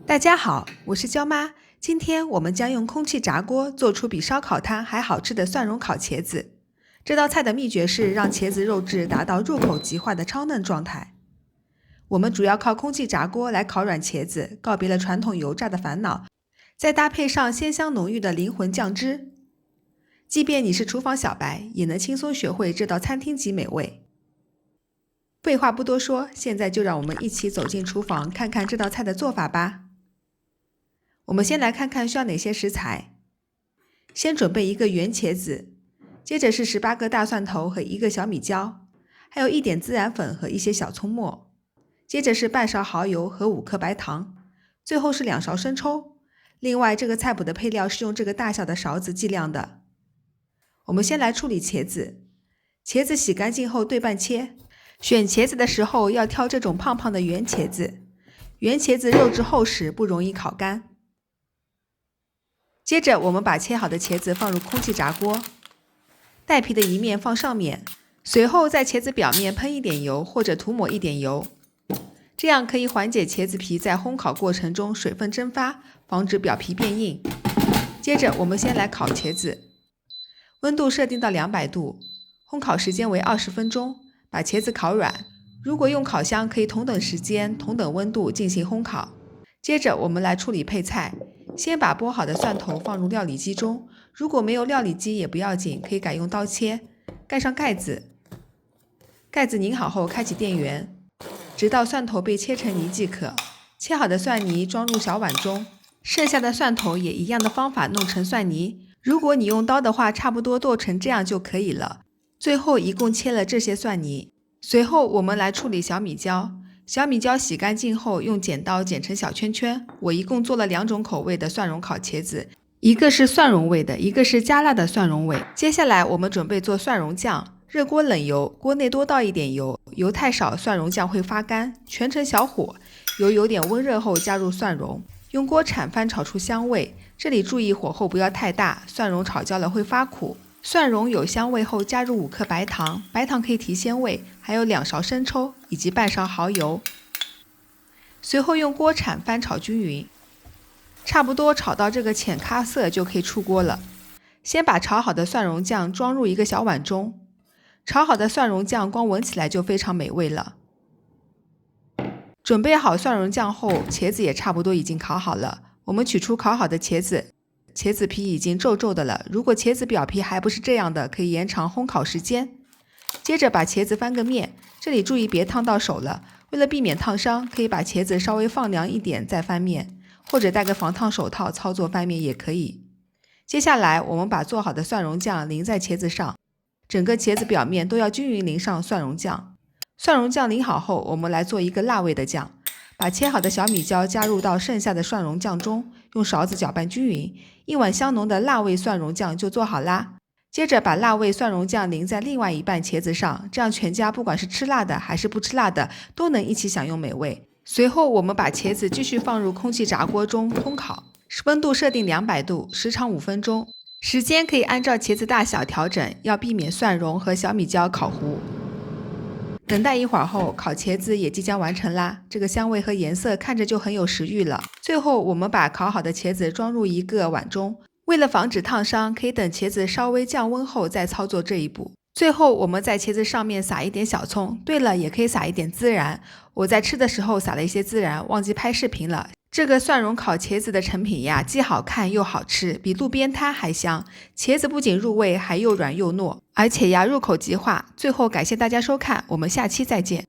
大家好，我是焦妈。今天我们将用空气炸锅做出比烧烤摊还好吃的蒜蓉烤茄子。这道菜的秘诀是让茄子肉质达到入口即化的超嫩状态。我们主要靠空气炸锅来烤软茄子，告别了传统油炸的烦恼，再搭配上鲜香浓郁的灵魂酱汁，即便你是厨房小白，也能轻松学会这道餐厅级美味。废话不多说，现在就让我们一起走进厨房，看看这道菜的做法吧。我们先来看看需要哪些食材。先准备一个圆茄子，接着是18个大蒜头和1个小米椒，还有一点孜然粉和一些小葱末，接着是半勺蚝油和5颗白糖，最后是2勺生抽。另外，这个菜谱的配料是用这个大小的勺子计量的。我们先来处理茄子，茄子洗干净后对半切。选茄子的时候要挑这种胖胖的圆茄子，圆茄子肉质厚实，不容易烤干。接着我们把切好的茄子放入空气炸锅，带皮的一面放上面，随后在茄子表面喷一点油或者涂抹一点油，这样可以缓解茄子皮在烘烤过程中水分蒸发，防止表皮变硬。接着我们先来烤茄子，温度设定到200度，烘烤时间为20分钟，把茄子烤软。如果用烤箱，可以同等时间、同等温度进行烘烤。接着我们来处理配菜，先把剥好的蒜头放入料理机中，如果没有料理机也不要紧，可以改用刀切。盖上盖子，盖子拧好后开启电源，直到蒜头被切成泥即可。切好的蒜泥装入小碗中，剩下的蒜头也一样的方法弄成蒜泥。如果你用刀的话，差不多剁成这样就可以了。最后一共切了这些蒜泥。随后我们来处理小米椒。小米椒洗干净后用剪刀剪成小圈圈。我一共做了2种口味的蒜蓉烤茄子，一个是蒜蓉味的，一个是加辣的蒜蓉味。接下来我们准备做蒜蓉酱。热锅冷油，锅内多倒一点油，油太少蒜蓉酱会发干，全程小火，油有点温热后加入蒜蓉，用锅铲翻炒出香味。这里注意火候不要太大，蒜蓉炒焦了会发苦。蒜蓉有香味后加入5颗白糖，白糖可以提鲜味，还有2勺生抽以及半勺蚝油。随后用锅铲翻炒均匀，差不多炒到这个浅咖色就可以出锅了。先把炒好的蒜蓉酱装入一个小碗中，炒好的蒜蓉酱光闻起来就非常美味了。准备好蒜蓉酱后，茄子也差不多已经烤好了。我们取出烤好的茄子，茄子皮已经皱皱的了，如果茄子表皮还不是这样的，可以延长烘烤时间。接着把茄子翻个面，这里注意别烫到手了，为了避免烫伤，可以把茄子稍微放凉一点再翻面，或者戴个防烫手套操作翻面也可以。接下来我们把做好的蒜蓉酱淋在茄子上，整个茄子表面都要均匀淋上蒜蓉酱。蒜蓉酱淋好后，我们来做一个辣味的酱。把切好的小米椒加入到剩下的蒜蓉酱中，用勺子搅拌均匀，一碗香浓的辣味蒜蓉酱就做好啦。接着把辣味蒜蓉酱淋在另外一半茄子上，这样全家不管是吃辣的还是不吃辣的，都能一起享用美味。随后我们把茄子继续放入空气炸锅中烘烤，温度设定200度，时长5分钟。时间可以按照茄子大小调整，要避免蒜蓉和小米椒烤糊。等待一会儿后，烤茄子也即将完成啦，这个香味和颜色看着就很有食欲了。最后我们把烤好的茄子装入一个碗中，为了防止烫伤，可以等茄子稍微降温后再操作这一步。最后我们在茄子上面撒一点小葱，对了，也可以撒一点孜然。我在吃的时候撒了一些孜然，忘记拍视频了。这个蒜蓉烤茄子的成品呀，既好看又好吃，比路边摊还香。茄子不仅入味，还又软又糯，而且呀入口即化。最后感谢大家收看，我们下期再见。